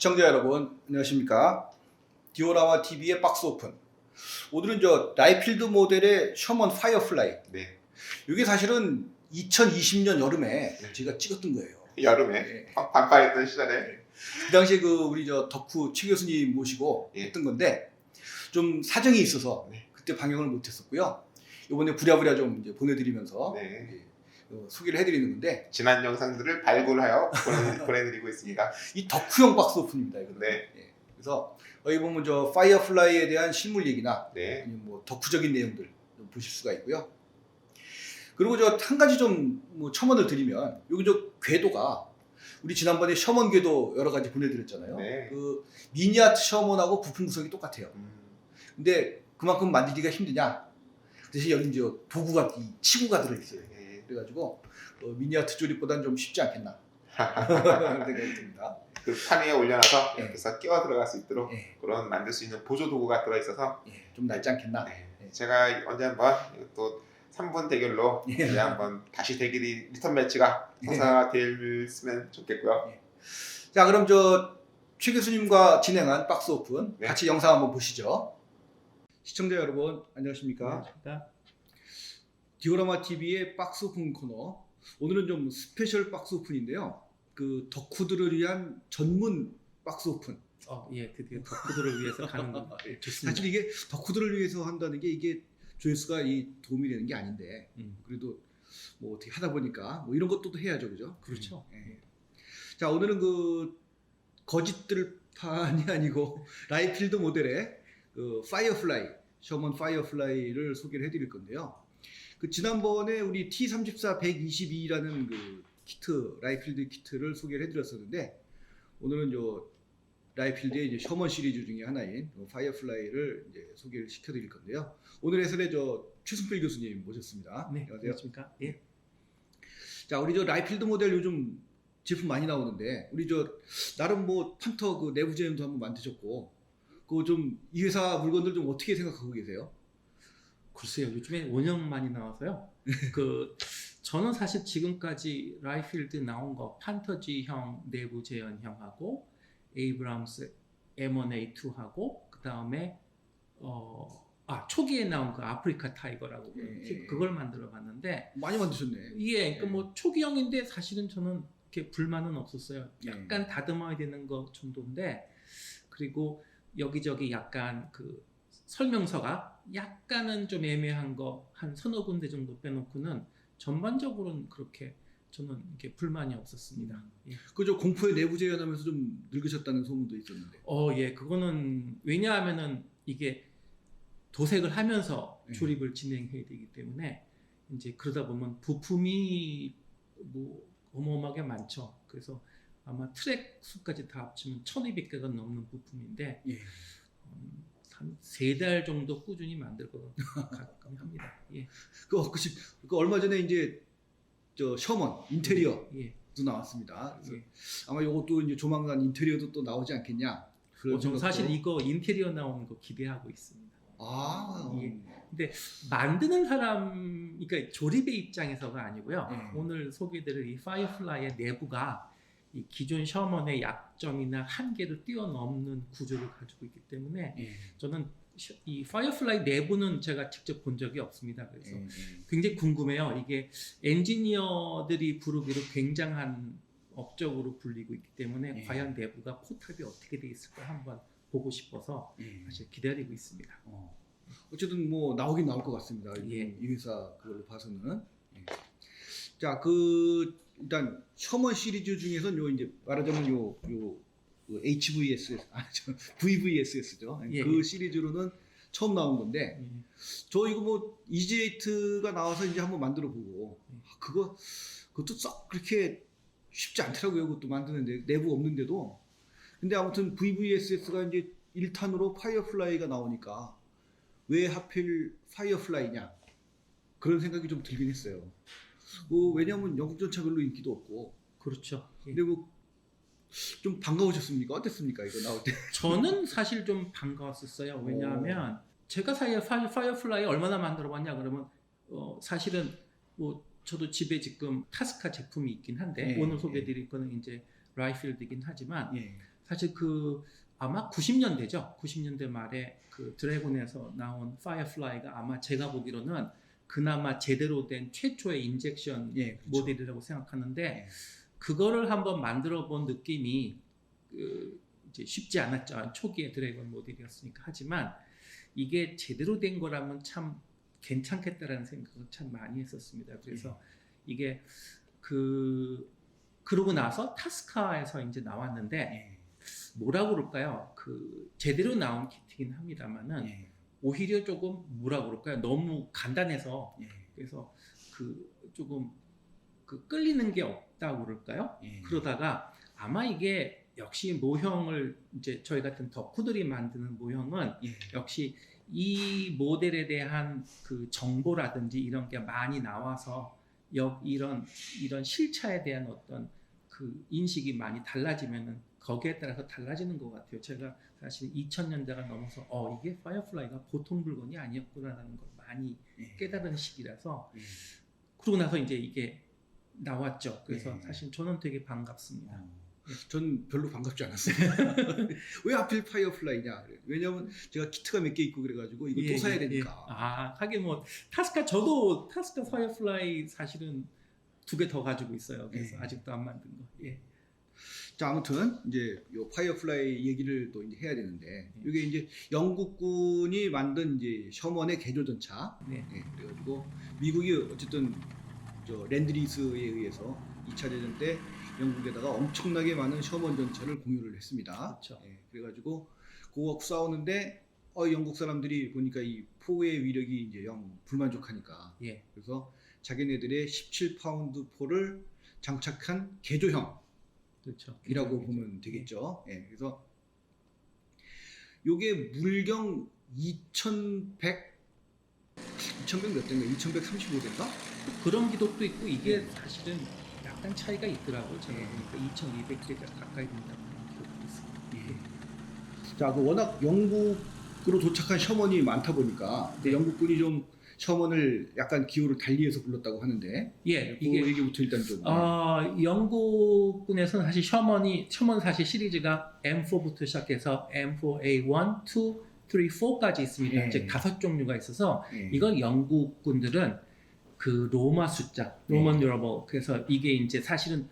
시청자 여러분 안녕하십니까. 디오라마 TV의 박스 오픈. 오늘은 저 라이필드 모델의 셔먼 파이어플라이. 네. 이게 사실은 2020년 여름에 네. 제가 찍었던 거예요. 여름에 네. 반팔했던 시절에. 그 당시에 우리 저 덕후 최 교수님 모시고 예. 했던 건데 좀 사정이 있어서 네. 그때 방영을 못했었고요. 이번에 부랴부랴 좀 이제 보내드리면서 네. 이제 소개를 해드리는 건데 지난 영상들을 발굴하여 보내드리고 있습니다. 이 덕후용 박스 오픈입니다. 이거는. 네. 예. 그래서 여기 보면 저 파이어플라이에 대한 실물 얘기나 네. 아니면 뭐 덕후적인 내용들 좀 보실 수가 있고요. 그리고 저 한 가지 좀 뭐 첨언을 드리면 여기 저 궤도가 우리 지난번에 셔먼 궤도 여러 가지 보내드렸잖아요. 네. 그 미니아트 셔먼하고 부품 구성이 똑같아요. 근데 그만큼 만들기가 힘드냐? 대신 여기 이제 도구가 이 치구가 들어있어요. 네. 그래가지고 미니아트 조립보다는 좀 쉽지 않겠나 생각이 듭니다. 그 판 위에 올려놔서 네. 옆에서 끼워 들어갈 수 있도록 네. 그런 만들 수 있는 보조 도구가 들어있어서 예, 좀 낫지 않겠나? 네. 네. 제가 언제 한번 또 3분 대결로 예. 이제 한번 다시 대결이 리턴 매치가 성사됐으면 좋겠고요. 자, 그럼 저 최 교수님과 진행한 박스 오픈 네. 같이 영상 한번 보시죠. 시청자 여러분 안녕하십니까? 안녕하십니까? 디오라마 TV의 박스 오픈 코너. 오늘은 좀 스페셜 박스 오픈인데요. 그 덕후들을 위한 전문 박스 오픈. 예, 드디어 덕후들을 위해서 가는 건 좋습니다. 사실 이게 덕후들을 위해서 한다는 게 이게 조회수가 도움이 되는 게 아닌데 그래도 뭐 어떻게 하다 보니까 뭐 이런 것도 해야죠, 그죠? 그렇죠. 예. 자, 오늘은 그 거짓들 판이 아니고 라이필드 모델의 그 파이어플라이, 셔먼 파이어플라이를 소개를 해드릴 건데요. 그 지난번에 우리 T34-122라는 그 키트, 라이필드 키트를 소개를 해드렸었는데 오늘은 저 라이필드의 이제 셔먼 시리즈 중에 하나인 파이어플라이를 이제 소개를 시켜드릴 건데요. 오늘 해설에 저 최승필 교수님 모셨습니다. 네, 안녕하세요. 안녕하십니까? 예. 자, 우리 저 라이필드 모델 요즘 제품 많이 나오는데 우리 저 나름 뭐 판터 그 내부 제형도 한번 만드셨고 그 좀 이 회사 물건들 좀 어떻게 생각하고 계세요? 글쎄요, 요즘에 원형 많이 나와서요. 저는 사실 지금까지 라이필드 나온 거 판터지형 내부 재현형하고 에이브람스 M1A2하고 그 다음에 초기에 나온 그 아프리카 타이거라고 그걸 만들어 봤는데 많이 만드셨네. 예, 뭐 초기형인데 사실은 저는 이렇게 불만은 없었어요. 약간 다듬어야 되는 거 정도인데 그리고 여기저기 약간 그 설명서가 약간은 좀 애매한 거 한 서너 군데 정도 빼놓고는 전반적으로는 그렇게 저는 이렇게 불만이 없었습니다. 예. 그저 공포의 내부 재현하면서 좀 늙으셨다는 소문도 있었는데. 예, 그거는 왜냐하면은 이게 도색을 하면서 조립을 진행해야 되기 때문에 이제 그러다 보면 부품이 뭐 어마어마하게 많죠. 그래서 아마 트랙 수까지 다 합치면 1200개가 넘는 부품인데 예. 한 3달 정도 꾸준히 만들고 가끔 합니다. 예. 그 얼마 전에 이제 저 셔먼 인테리어도 예. 나왔습니다. 그래서 예. 아마 이것도 이제 조만간 인테리어도 또 나오지 않겠냐. 그런 저는 생각도- 사실 이거 인테리어 나오는 거 기대하고 있습니다. 아, 예. 근데 만드는 사람, 그러니까 조립의 입장에서가 아니고요. 예. 오늘 소개드릴 이 파이어플라이의 내부가 이 기존 셔먼의 약점이나 한계를 뛰어넘는 구조를 가지고 있기 때문에 예. 저는 이 파이어플라이 내부는 제가 직접 본 적이 없습니다. 그래서 예. 굉장히 궁금해요. 이게 엔지니어들이 부르기로 굉장한 업적으로 불리고 있기 때문에 예. 과연 내부가 포탑이 어떻게 돼 있을까 한번 보고 싶어서 예. 사실 기다리고 있습니다. 어쨌든 뭐 나오긴 나올 것 같습니다. 예. 이 회사 그걸로 봐서는. 예. 자, 일단 셔먼 시리즈 중에서는 요 이제 말하자면 그 VVSS죠. 예. 그 시리즈로는 처음 나온 건데 예. 저 이거 뭐 EG8가 나와서 이제 한번 만들어 보고 그것도 썩 그렇게 쉽지 않더라고요. 그것도 만드는데 내부 없는데도. 근데 아무튼 VVSS가 이제 1탄으로 파이어플라이가 나오니까 왜 하필 파이어플라이냐 그런 생각이 좀 들긴 했어요. 왜냐하면 영국 전차 별로 인기도 없고. 그렇죠. 예. 근데 뭐 좀 반가우셨습니까? 어땠습니까? 이거 나올 때? 저는 사실 좀 반가웠었어요. 왜냐하면 제가 사이에 파이어플라이 얼마나 만들어봤냐 그러면 사실은 뭐 저도 집에 지금 타스카 제품이 있긴 한데 예, 오늘 소개드릴 거는 이제 라이필드이긴 하지만 예. 사실 그 아마 90년대죠. 90년대 말에 그 드래곤에서 나온 파이어플라이가 아마 제가 보기로는 그나마 제대로 된 최초의 인젝션 예, 그렇죠. 모델이라고 생각하는데 예. 그거를 한번 만들어 본 느낌이 이제 쉽지 않았죠. 초기의 드래곤 모델이었으니까. 하지만 이게 제대로 된 거라면 참 괜찮겠다라는 생각을 참 많이 했었습니다. 그래서 이게 그러고 나서 타스카에서 이제 나왔는데 예. 뭐라고 그럴까요? 그 제대로 나온 키트긴 합니다만은 예. 오히려 조금 뭐라고 그럴까요? 너무 간단해서 예. 그래서 그 조금 그 끌리는 게 없다고 그럴까요? 예. 그러다가 아마 이게 역시 모형을 이제 저희 같은 덕후들이 만드는 모형은 예. 역시 이 모델에 대한 그 정보라든지 이런 게 많이 나와서 이런 실차에 대한 어떤 그 인식이 많이 달라지면은 거기에 따라서 달라지는 것 같아요. 제가 사실 2000년대가 넘어서 이게 파이어플라이가 보통 물건이 아니었구나라는 걸 많이 예. 깨달은 시기라서 예. 그러고 나서 이제 이게 나왔죠. 그래서 예. 사실 저는 되게 반갑습니다. 전 별로 반갑지 않았어요. 왜 하필 파이어플라이냐? 왜냐면 제가 키트가 몇 개 있고 그래가지고 이거 또 사야 되니까. 하긴 뭐 저도 타스카 파이어플라이 사실은 2개 더 가지고 있어요. 그래서 예. 아직도 안 만든 거. 예. 자, 아무튼 이제 요 파이어플라이 얘기를 또 이제 해야 되는데 예. 이게 이제 영국군이 만든 이제 셔먼의 개조 전차. 네. 예, 그래가지고 미국이 어쨌든 저 랜드리스에 의해서 2차 대전 때 영국에다가 엄청나게 많은 셔먼 전차를 공유를 했습니다. 그렇죠. 예, 그래가지고 그거 싸우는데 영국 사람들이 보니까 이 포의 위력이 이제 영 불만족하니까 예. 그래서 자기네들의 17파운드 포를 장착한 개조형 그렇죠. 이라고 보면 되겠죠. 예, 그래서 요게 물경 2100 몇 대인가? 2135대인가? 그런 기록도 있고 이게 사실은 약간 차이가 있더라고요. 제가 예. 보니까 2200대 가까이 된다는 기록도 있습니다. 예. 자, 그 워낙 영국으로 도착한 셔먼이 많다 보니까 근데 영국군이 좀 셔먼을 약간 기호를 달리해서 불렀다고 하는데 예, 그 이게 얘기부터 일단 좀 영국군에서는 사실 셔먼 사실 시리즈가 M4부터 시작해서 M4A1, 2, 3, 4까지 있습니다. 예. 즉 5종류가 있어서 예. 이걸 영국군들은 그 로마 숫자, 로먼 누러버 그래서 이게 이제 사실은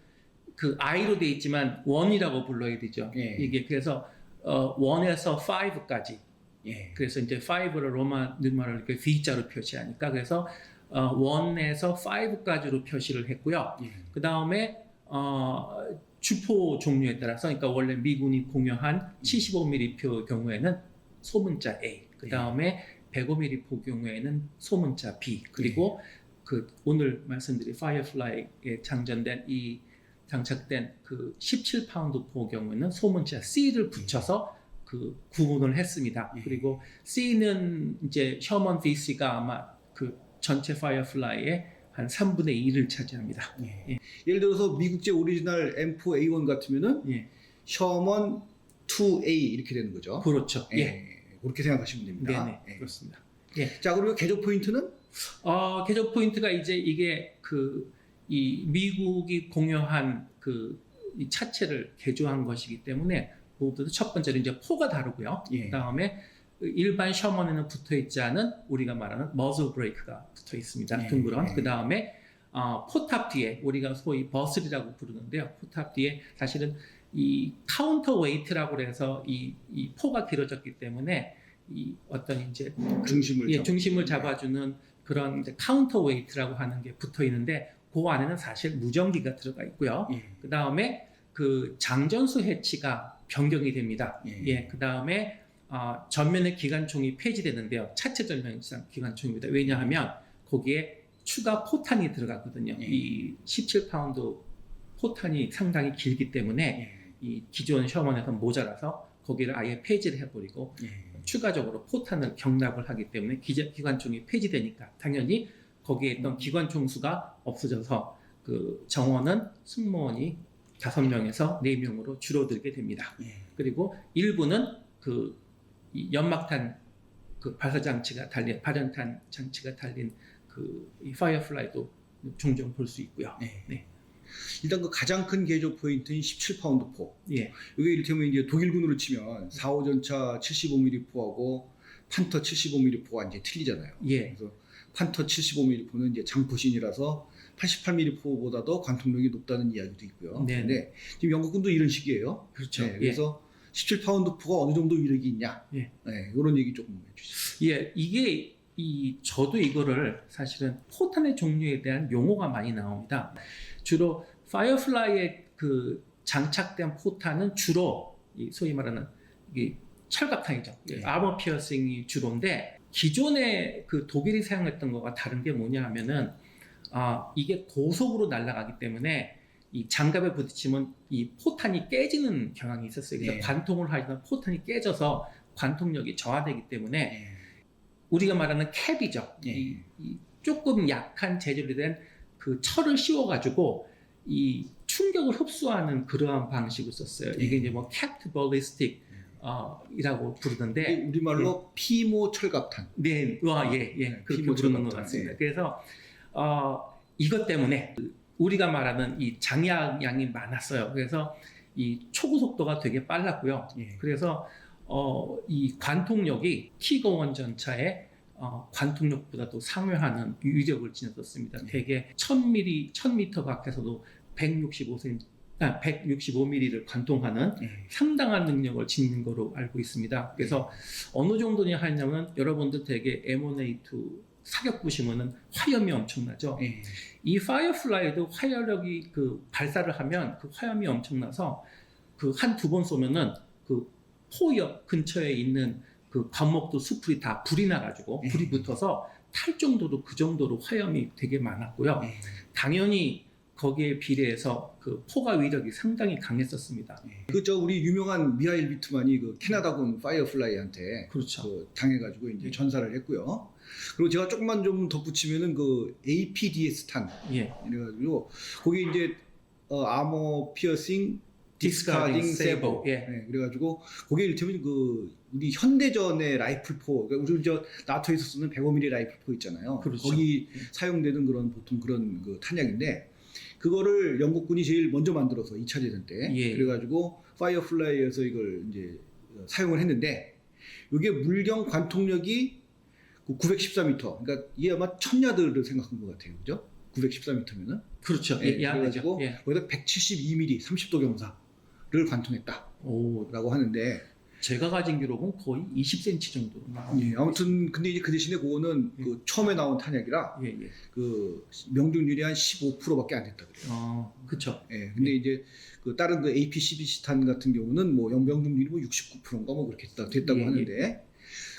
그 I로 돼 있지만 1이라고 불러야 되죠. 예. 이게 그래서 1에서 5까지 예. 그래서 이제 5를 로마 누메라를 이렇게 V자로 표시하니까 그래서 1에서 5까지로 표시를 했고요. 예. 그 다음에 주포 종류에 따라서 그러니까 원래 미군이 공유한 75mm 표 경우에는 소문자 A, 그 다음에 105mm 포 경우에는 소문자 B, 그리고 그 오늘 말씀드린 파이어플라이에 장착된 그 17파운드 포 경우에는 소문자 C를 붙여서 그 구분을 했습니다. 예. 그리고 C는 이제 셔먼 VC가 아마 그 전체 파이어플라이의 한 3분의 2를 차지합니다. 예. 예. 예를 들어서 미국제 오리지널 M4A1 같으면은 예, 셔먼 2A 이렇게 되는 거죠. 그렇죠. 예, 예. 그렇게 생각하시면 됩니다. 네네, 예. 그렇습니다. 예. 자, 그리고 개조 포인트는 개조 포인트가 이제 이게 이 미국이 공유한 이 차체를 개조한 것이기 때문에 무엇보다 첫 번째로 이제 포가 다르고요. 예. 그다음에 일반 셔먼에는 붙어 있지 않은 우리가 말하는 머즐 브레이크가 붙어 있습니다. 예. 둥그런. 예. 그다음에 포탑 뒤에 우리가 소위 버슬이라고 부르는데요. 포탑 뒤에 사실은 이 카운터 웨이트라고 해서 이 포가 길어졌기 때문에 이 어떤 이제 중심을 잡아주는 그런 이제 카운터 웨이트라고 하는 게 붙어 있는데 그 안에는 사실 무전기가 들어가 있고요. 예. 그 다음에 그 장전수 해치가 변경이 됩니다. 예. 그 다음에 전면의 기관총이 폐지되는데요. 차체 전면 기관총입니다. 왜냐하면 거기에 추가 포탄이 들어가거든요. 예. 이 17파운드 포탄이 상당히 길기 때문에 이 기존 셔먼에서 모자라서 거기를 아예 폐지를 해버리고 추가적으로 포탄을 경납을 하기 때문에 기관총이 폐지되니까 당연히 거기에 있던 기관총 수가 없어져서 그 정원은 승무원이 5명에서 4명으로 줄어들게 됩니다. 그리고 일부는 이 연막탄 발사 장치가 달린 발연탄 장치가 달린 이 파이어플라이도 종종 볼 수 있고요. 네. 일단 그 가장 큰 개조 포인트인 17파운드 포. 예. 이게 이를테면 이제 독일군으로 치면 4호 전차 75mm 포하고 판터 75mm 포가 이제 틀리잖아요. 예. 그래서 판터 75mm 포는 이제 장포신이라서 88mm 포보다도 관통력이 높다는 이야기도 있고요. 네. 근데 지금 영국군도 이런 식이에요. 그렇죠. 네, 그래서 17파운드 포가 어느 정도 위력이 있냐. 예. 네, 이런 얘기 조금 해주시죠. 예, 이게 저도 이거를 사실은 포탄의 종류에 대한 용어가 많이 나옵니다. 주로 파이어플라이에 그 장착된 포탄은 주로 소위 말하는 이 철갑탄이죠. 네. 아머 피어싱이 주로인데 기존에 그 독일이 사용했던 거가 다른 게 뭐냐 하면은 이게 고속으로 날아가기 때문에 이 장갑에 부딪히면 이 포탄이 깨지는 경향이 있었어요. 그래서 네. 관통을 하지만 포탄이 깨져서 관통력이 저하되기 때문에 네. 우리가 말하는 캡이죠. 네. 이 조금 약한 재질이 된 그 철을 씌워가지고 이 충격을 흡수하는 그러한 방식을 썼어요. 이게 네. 이제 뭐 캡트 벌리스틱 이라고 부르던데 이게 우리말로 피모 철갑탄. 네, 네, 그렇게 피모 부르는 것 철갑탄. 같습니다. 네. 그래서 이것 때문에 우리가 말하는 이 장약량이 많았어요. 그래서 이 초고 속도가 되게 빨랐고요. 예. 그래서 이 관통력이 T-51 전차의 관통력보다도 상회하는 위력을 지녔었습니다. 대개 1000m 밖에서도 165mm를 관통하는 상당한 능력을 지닌 거로 알고 있습니다. 그래서 어느 정도냐 하냐면 여러분들 대개 M1A2 사격 보시면은 화염이 엄청나죠. 예. 이 파이어플라이도 화열력이 그 발사를 하면 그 화염이 엄청나서 그 한 두 번 쏘면은 그 포역 근처에 있는 그 관목도 수풀이 다 불이 나가지고 불이 붙어서 탈 정도로 그 정도로 화염이 되게 많았고요. 당연히 거기에 비례해서 그 포가 위력이 상당히 강했었습니다. 그저 우리 유명한 미하일 비트만이 그 캐나다군 파이어플라이한테 그렇죠. 그 당해가지고 이제 전사를 했고요. 그리고 제가 조금만 좀 덧붙이면은 그 APDS 탄 예. 이래가지고 거기 이제 아머 피어싱 디스카딩 세버. 예. 네, 그래가지고 거기에 이를테면 그 우리 현대전의 라이플포, 그러니까 우리 저 나토에서 쓰는 105mm 라이플포 있잖아요. 그렇죠. 거기 사용되는 그런 보통 그런 그 탄약인데 그거를 영국군이 제일 먼저 만들어서 2차 대전 때 예. 그래가지고 파이어플라이에서 이걸 이제 사용을 했는데 이게 물경 관통력이 914m, 그러니까 이게 아마 1000야드를 생각한 것 같아요, 그죠? 914m면은 그렇죠. 예, 예, 그래가지고 예. 거기다 172mm 30도 경사를 관통했다라고 오, 하는데 제가 가진 기록은 거의 20cm 정도로 나옵니다. 예, 아무튼 근데 이제 그 대신에 그거는 예. 그 처음에 나온 탄약이라 예, 예. 그 명중률이 한 15%밖에 안 됐다 그래요. 그렇죠. 예, 근데 이제 그 다른 그 AP-12C 탄 같은 경우는 뭐 명중률이 뭐 69%인가 뭐 그렇게 됐다고 예, 예. 하는데,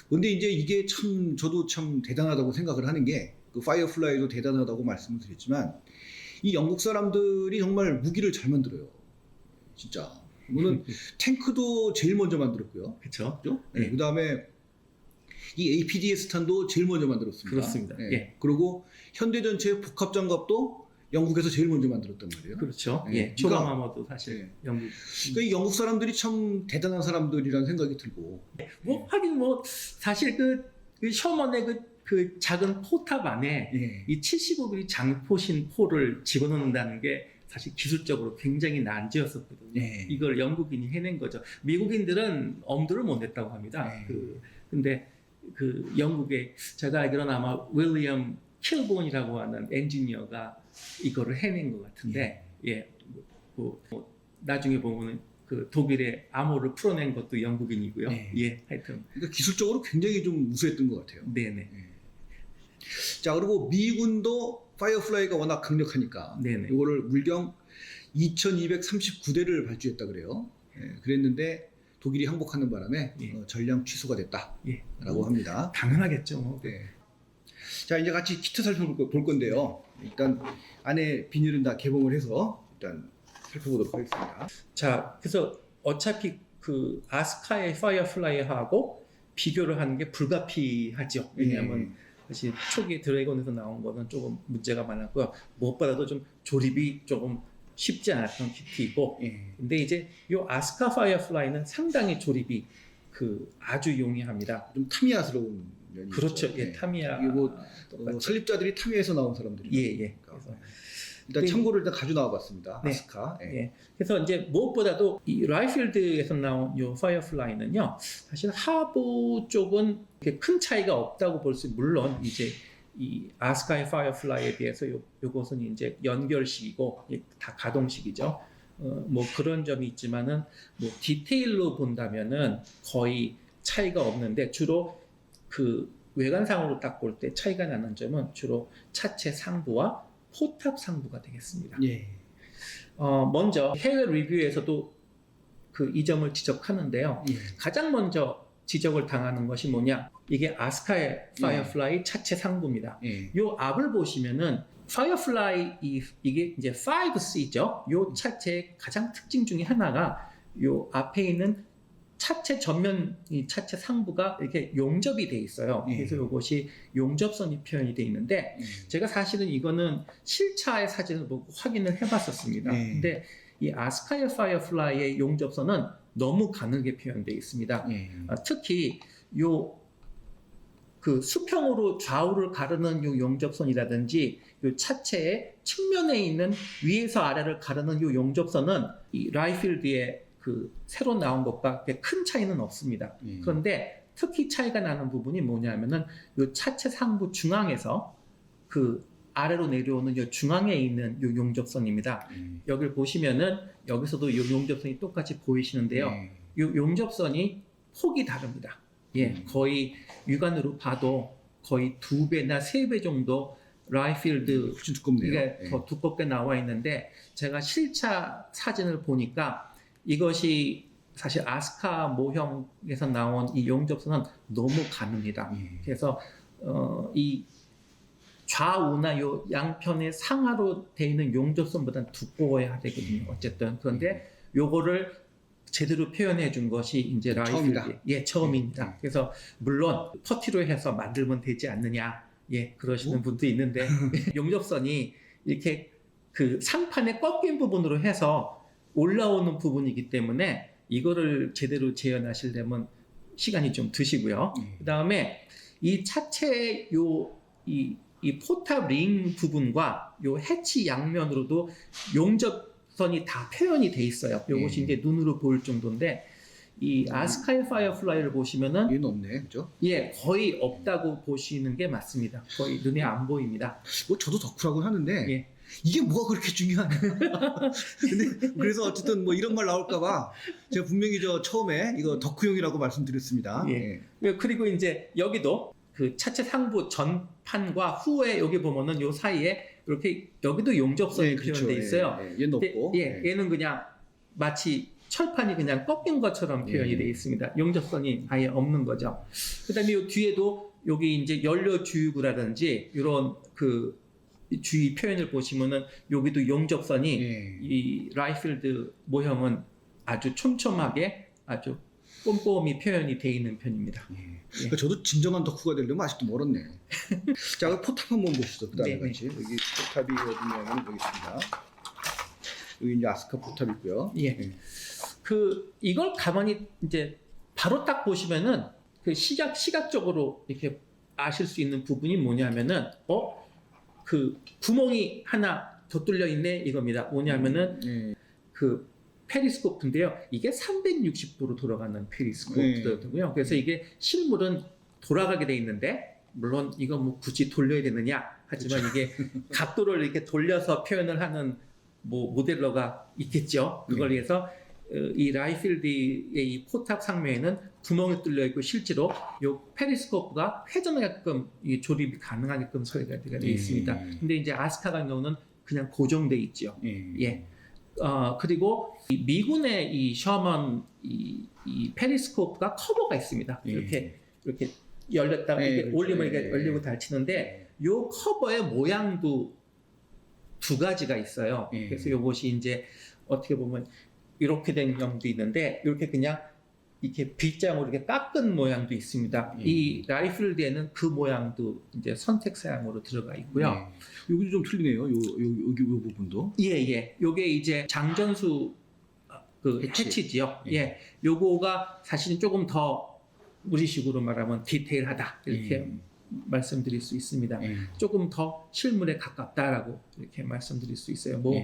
근데 이제 이게 참 저도 참 대단하다고 생각을 하는 게 그 파이어플라이도 대단하다고 말씀을 드렸지만 이 영국 사람들이 정말 무기를 잘 만들어요. 진짜. 이거는 탱크도 제일 먼저 만들었고요. 그렇죠. 그죠? 예. 그 다음에 이 APDS 탄도 제일 먼저 만들었습니다. 그렇습니다. 예. 그리고 현대전차의 복합장갑도 영국에서 제일 먼저 만들었단 말이에요. 그렇죠. 예. 예. 초강화모도 사실 예. 영국. 그러니까 이 영국 사람들이 참 대단한 사람들이라는 생각이 들고. 뭐 하긴 뭐 사실 그 셔먼의 그 작은 포탑 안에 예. 이 75mm 장포신 포를 집어넣는다는 게 사실 기술적으로 굉장히 난제였었거든요. 예. 이걸 영국인이 해낸 거죠. 미국인들은 엄두를 못 냈다고 합니다. 예. 근데 그 영국의 제가 알기로는 아마 윌리엄 킬본이라고 하는 엔지니어가 이거를 해낸 것 같은데, 뭐 나중에 보면은 그 독일의 암호를 풀어낸 것도 영국인이고요. 예. 하여튼. 그러니까 기술적으로 굉장히 좀 우수했던 것 같아요. 네네. 자, 그리고 미군도 파이어플라이가 워낙 강력하니까 네네. 이거를 물경 2239대를 발주했다 그래요. 그랬는데 독일이 항복하는 바람에 예. 전량 취소가 됐다라고 예. 합니다. 당연하겠죠. 뭐. 네. 자, 이제 같이 키트 살펴볼 건데요. 일단 안에 비닐은 다 개봉을 해서 일단 살펴보도록 하겠습니다. 자, 그래서 어차피 그 아스카의 파이어플라이하고 비교를 하는 게 불가피하죠. 왜냐하면 사실 초기 드래곤에서 나온 거는 조금 문제가 많았고요. 무엇보다도 좀 조립이 조금 쉽지 않았던 키트이고, 근데 이제 이 아스카 파이어플라이는 상당히 조립이 그 아주 용이합니다. 좀 타미야스러운 면이 그렇죠. 있죠. 예, 타미야. 이게 뭐 똑같죠. 설립자들이 타미야에서 나온 사람들이. 예. 그래서 일단 네. 참고를 일단 가져 나와봤습니다. 네. 아스카. 예. 예. 그래서 이제 무엇보다도 이 라이필드에서 나온 요 파이어플라이는요, 사실 하부 쪽은 이렇게 큰 차이가 없다고 볼 수, 물론 이제 이 아스카의 파이어플라이에 비해서 요것은 이제 연결식이고 다 가동식이죠. 뭐 그런 점이 있지만은 뭐 디테일로 본다면은 거의 차이가 없는데, 주로 그 외관상으로 딱 볼 때 차이가 나는 점은 주로 차체 상부와 포탑 상부가 되겠습니다. 예. 먼저 해외 리뷰에서도 그 이 점을 지적하는데요. 예. 가장 먼저 지적을 당하는 것이 뭐냐? 이게 아스카의 파이어플라이 차체 상부입니다. 예. 요 앞을 보시면은 파이어플라이 이게 이제 5C죠. 요 차체의 가장 특징 중에 하나가 요 앞에 있는 차체 전면 이 차체 상부가 이렇게 용접이 돼 있어요. 예. 그래서 이것이 용접선이 표현이 돼 있는데, 제가 사실은 이거는 실차의 사진을 보고 확인을 해봤었습니다. 예. 근데 이 아스카의 파이어플라이의 용접선은 너무 가늘게 표현되어 있습니다. 예. 특히 요 그 수평으로 좌우를 가르는 요 용접선이라든지 요 차체의 측면에 있는 위에서 아래를 가르는 요 용접선은 이 라이필드의 그 새로 나온 것과 그렇게 큰 차이는 없습니다. 예. 그런데 특히 차이가 나는 부분이 뭐냐면은 요 차체 상부 중앙에서 그 아래로 내려오는 요 중앙에 있는 요 용접선입니다. 여기를 보시면은 여기서도 요 용접선이 똑같이 보이시는데요. 예. 요 용접선이 폭이 다릅니다. 예, 거의 육안으로 봐도 거의 2배나 3배 정도 라이필드 훨씬 두껍네요. 이게 예. 더 두껍게 나와 있는데, 제가 실차 사진을 보니까 이것이 사실 아스카 모형에서 나온 이 용접선은 너무 가늡니다. 예. 그래서 이 좌우나 요 양편의 상하로 되어 있는 용접선보다는 두꺼워야 되거든요. 어쨌든 그런데 요거를 제대로 표현해 준 것이 이제 처음이다. 라이필드. 예, 처음입니다. 그래서 물론 퍼티로 해서 만들면 되지 않느냐, 예, 그러시는 분도 있는데 용접선이 이렇게 그 상판에 꺾인 부분으로 해서 올라오는 부분이기 때문에 이거를 제대로 재현하시려면 시간이 좀 드시고요. 그 다음에 이 차체 이 포탑 링 부분과 요 해치 양면으로도 용접선이 다 표현이 돼 있어요. 요것이 이제 눈으로 보일 정도인데, 이 아스카의 파이어플라이를 보시면은 얘는 없네, 그죠? 예, 거의 없다고 보시는 게 맞습니다. 거의 눈에 안 보입니다. 뭐 저도 덕후라고 하는데 예. 이게 뭐가 그렇게 중요하냐? 근데 그래서 어쨌든 뭐 이런 말 나올까봐 제가 분명히 저 처음에 이거 덕후용이라고 말씀드렸습니다. 예. 그리고 이제 여기도 그 차체 상부 전판과 후에 여기 보면은 요 사이에 이렇게 여기도 용접선이 예, 그렇죠. 표현돼 있어요. 예, 예. 얘는 근데 없고. 예, 얘는 그냥 마치 철판이 그냥 꺾인 것처럼 표현이 예. 되어 있습니다. 용접선이 아예 없는 거죠. 그다음에 요 뒤에도 여기 이제 연료 주유구라든지 이런 그 주의 표현을 보시면은 여기도 용접선이 예. 이 라이필드 모형은 아주 촘촘하게 아주 꼼꼼히 표현이 되어 있는 편입니다. 예. 그러니까 저도 진정한 덕후가 되려면 아직도 멀었네. 자, 그 포탑 한번 보시죠. 그 다음에 네, 같이. 여기 포탑이 어디냐면 여기 있습니다. 여기 이제 아스카 포탑 있고요. 예. 그 이걸 가만히 이제 바로 딱 보시면은 그 시각적으로 이렇게 아실 수 있는 부분이 뭐냐면은 그 구멍이 하나 더 뚫려 있네 이겁니다. 뭐냐면은 예. 그 페리스코프인데요. 이게 360도로 돌아가는 페리스코프더라고요. 그래서 이게 실물은 돌아가게 돼 있는데, 물론 이거 뭐 굳이 돌려야 되느냐 하지만 이게 각도를 이렇게 돌려서 표현을 하는 뭐 모델러가 있겠죠. 그걸 위해서 이 라이필드의 이 포탑 상면에는 구멍이 뚫려 있고, 실제로 이 페리스코프가 회전하게끔 이 조립이 가능하게끔 설계가 되어 있습니다. 근데 이제 아스카 같은 경우는 그냥 고정돼 있죠. 예. 그리고 이 미군의 이 셔먼 이 페리스코프가 커버가 있습니다. 이렇게 열렸다가 네, 이렇게 그렇죠. 올리면 이게 예. 열리고 닫히는데, 요 커버의 모양도 두 가지가 있어요. 예. 그래서 요것이 이제 어떻게 보면 이렇게 된 경우도 있는데, 이렇게 그냥 이렇게 B장으로 이렇게 깎은 모양도 있습니다. 이 라이필드에는 그 모양도 이제 선택 사양으로 들어가 있고요. 여기도 좀 틀리네요. 여기 요 부분도. 예. 요게 이제 장전수 그 해치지요. 요거가 사실은 조금 더 우리식으로 말하면 디테일하다 이렇게 말씀드릴 수 있습니다. 조금 더 실물에 가깝다라고 이렇게 말씀드릴 수 있어요. 뭐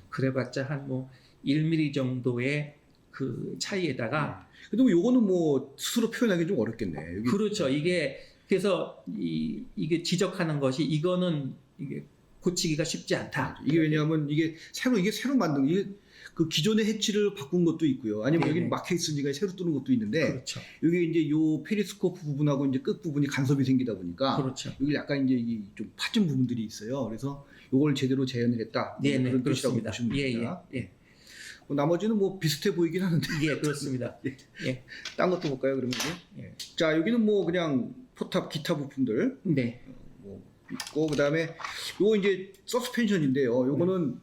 그래봤자 한 뭐 1mm 정도의 그 차이에다가 근데 뭐 요거는 뭐 스스로 표현하기 좀 어렵겠네. 여기 그렇죠. 이게 그래서 이게 지적하는 것이 이거는 이게 고치기가 쉽지 않다. 이게 왜냐하면 이게 새로 만든 이게 그 기존의 해치를 바꾼 것도 있고요. 아니면 네네. 여기 막혀 있으니까 새로 뚫은 것도 있는데 그렇죠. 여기 이제 요 페리스코프 부분하고 이제 끝 부분이 간섭이 생기다 보니까 그렇죠. 여기 약간 이제 이 좀 파진 부분들이 있어요. 그래서 요걸 제대로 재현을 했다. 네네, 그런 뜻이라고 그렇습니다. 보시면 예, 됩니다. 예, 예. 뭐 나머지는 뭐 비슷해 보이긴 하는데 예, 그렇습니다. 예. 딴 것도 볼까요? 그러면 이제? 예. 자 여기는 뭐 그냥 포탑 기타 부품들 네. 뭐 있고 그다음에 요거 이제 서스펜션인데요. 요거는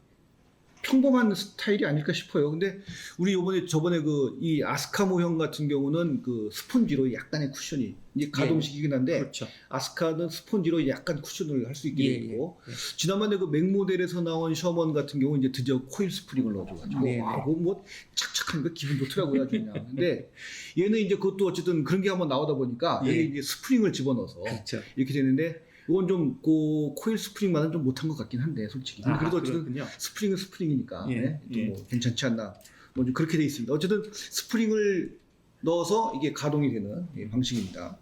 평범한 스타일이 아닐까 싶어요. 근데 우리 저번에 그 이 아스카 모형 같은 경우는 그 스폰지로 약간의 쿠션이 이제 가동식이긴 한데 그렇죠. 아스카는 스폰지로 약간 쿠션을 할 수 있게 예, 되고 예. 지난번에 그 맥 모델에서 나온 셔먼 같은 경우 이제 드디어 코일 스프링을 넣어줘가지고 네, 와, 네. 뭐 착착하니까 기분 좋더라고요. 아주 그냥. 근데 얘는 이제 그것도 어쨌든 그런 게 한번 나오다 보니까 예. 여기 이제 스프링을 집어넣어서 그렇죠. 이렇게 되는데 이건 좀 그 코일 스프링만은 좀 못한 것 같긴 한데 솔직히. 근데 그래도 어쨌든 그렇군요. 스프링은 스프링이니까 예, 네? 예. 뭐 괜찮지 않나 뭐 좀 그렇게 돼 있습니다. 어쨌든 스프링을 넣어서 이게 가동이 되는 방식입니다.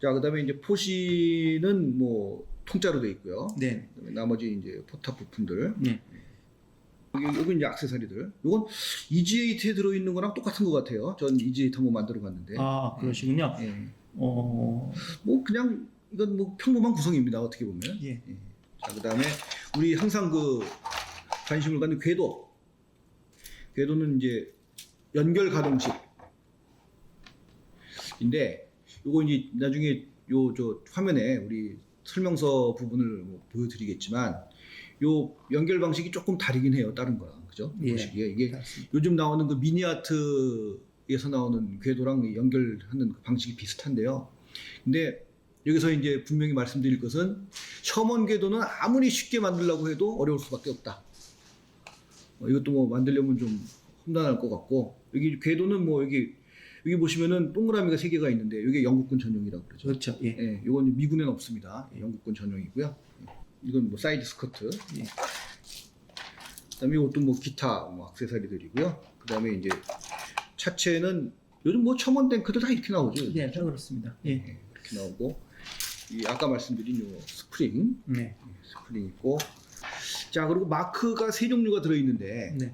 자 그다음에 이제 포시는 뭐 통짜로 돼 있고요. 네. 그다음에 나머지 이제 포탑 부품들. 네. 여기 이제 액세서리들. 이건 EG8에 들어있는 거랑 똑같은 것 같아요. 전 EG8 한번 만들어봤는데. 아, 그러시군요. 예. 어, 뭐 그냥 이건 뭐 평범한 구성입니다. 어떻게 보면. 예. 자 그다음에 우리 항상 그 관심을 갖는 궤도. 궤도는 이제 연결 가동식인데 요거 이제 나중에 요 저 화면에 우리 설명서 부분을 뭐 보여드리겠지만 요 연결 방식이 조금 다르긴 해요. 다른 거랑 그죠? 예. 보시기에 이게 맞습니다. 요즘 나오는 그 미니아트에서 나오는 궤도랑 연결하는 그 방식이 비슷한데요. 근데 여기서 이제 분명히 말씀드릴 것은 셔먼 궤도는 아무리 쉽게 만들려고 해도 어려울 수밖에 없다. 이것도 뭐 만들려면 좀 험난할 것 같고 여기 궤도는 뭐 여기 보시면은 동그라미가 3개가 있는데 이게 영국군 전용이라고 그러죠. 그렇죠. 예. 예, 이건 미군에는 없습니다. 영국군 전용이고요. 이건 뭐 사이드 스커트. 예. 그다음에 이것도 뭐 기타 뭐 액세서리들이고요. 그다음에 이제 차체는 요즘 뭐 셔먼 탱크들 다 이렇게 나오죠. 네, 다 그렇습니다. 예. 예, 이렇게 나오고 이 아까 말씀드린 요 스프링 네. 있고 자 그리고 마크가 3종류가 들어있는데 네.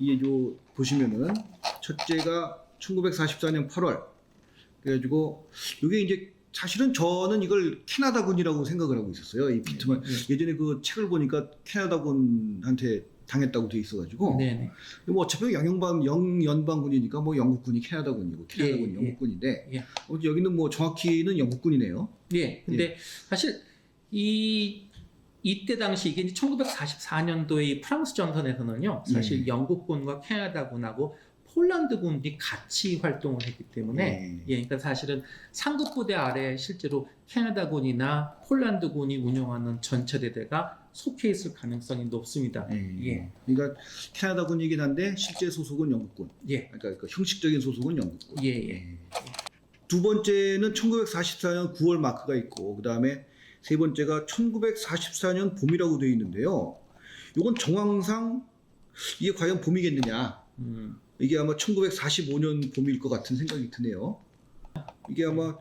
이게 요 보시면은 첫째가 1944년 8월 그래가지고 이게 이제 사실은 저는 이걸 캐나다군이라고 생각을 하고 있었어요. 이 비트만 예전에 그 책을 보니까 캐나다군한테 당했다고 돼 있어가지고 네네. 뭐 어차피 영연방군이니까 뭐 영국군이 캐나다군이고 캐나다군이 예, 영국군인데 예. 여기는 뭐 정확히는 영국군이네요. 예. 근데 사실 이때 당시 이게 1944년도의 프랑스 전선에서는요. 사실 영국군과 캐나다군하고 폴란드군이 같이 활동을 했기 때문에 예, 그러니까 사실은 상급 부대 아래 실제로 캐나다군이나 폴란드군이 운영하는 전차대대가 속해 있을 가능성이 높습니다. 예. 그러니까 캐나다군이긴 한데 실제 소속은 영국군. 예. 그러니까 그 형식적인 소속은 영국군. 예, 예. 두 번째는 1944년 9월 마크가 있고 그다음에 세 번째가 1944년 봄이라고 되어 있는데요. 이건 정황상 이게 과연 봄이겠느냐? 이게 아마 1945년 봄일 것 같은 생각이 드네요. 이게 아마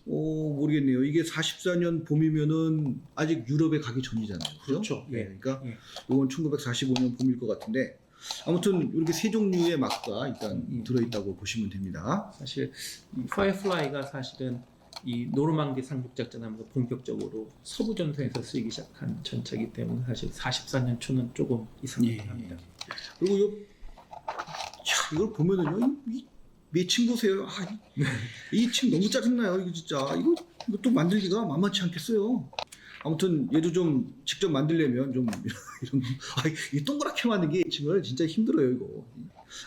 모르겠네요. 이게 44년 봄이면은 아직 유럽에 가기 전이잖아요. 그렇죠. 예. 예. 그러니까 예. 이건 1945년 봄일 것 같은데 아무튼 이렇게 3종류의 마크가 일단 들어있다고 보시면 됩니다. 사실 이 파이어플라이가 사실은 이 노르망디 상륙작전하면서 본격적으로 서부 전선에서 쓰이기 시작한 전차이기 때문에 사실 44년 초는 조금 이상합니다. 그리고 이걸 보면은요, 이 매칭 보세요. 이 층 너무 짜증나요. 이거 진짜 이것도 만들기가 만만치 않겠어요. 아무튼 얘도 좀 직접 만들려면 좀 이런 이 동그랗게 만든 게 층을 진짜 힘들어요 이거.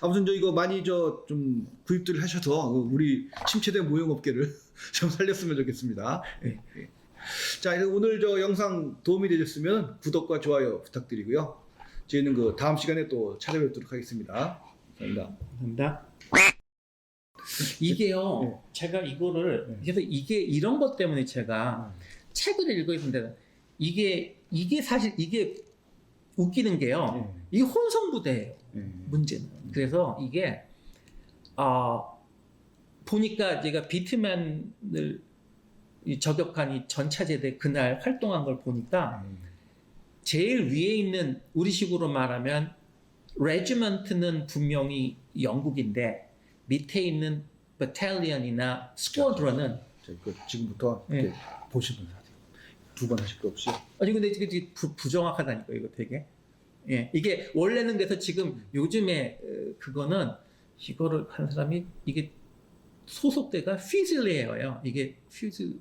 아무튼 이거 많이 좀 구입들을 하셔서 우리 침체된 모형업계를 좀 살렸으면 좋겠습니다. 자, 오늘 영상 도움이 되셨으면 구독과 좋아요 부탁드리고요. 저희는 다음 시간에 또 찾아뵙도록 하겠습니다. 감사합니다. 감사합니다. 이게요. 네. 제가 이거를 네. 그래서 이게 이런 것 때문에 제가 책을 읽고 있는데 이게 사실 이게 웃기는 게요. 네. 이게 혼성부대예요. 문제는. 그래서 이게 보니까 제가 비트맨을 저격한 이 전차제대 그날 활동한 걸 보니까 제일 위에 있는 우리식으로 말하면 레지먼트는 분명히 영국인데 밑에 있는 버탈리언이나 스쿼드런은 지금부터 네. 이렇게 보시면 하세요. 두 번 하실 거 없이. 아니 근데 이게 부정확하다니까 이거 되게. 예, 이게 원래는 그래서 지금 요즘에 그거는 이거를 한 사람이 이게 소속대가 퓨즐리에어예요. 이게 퓨즈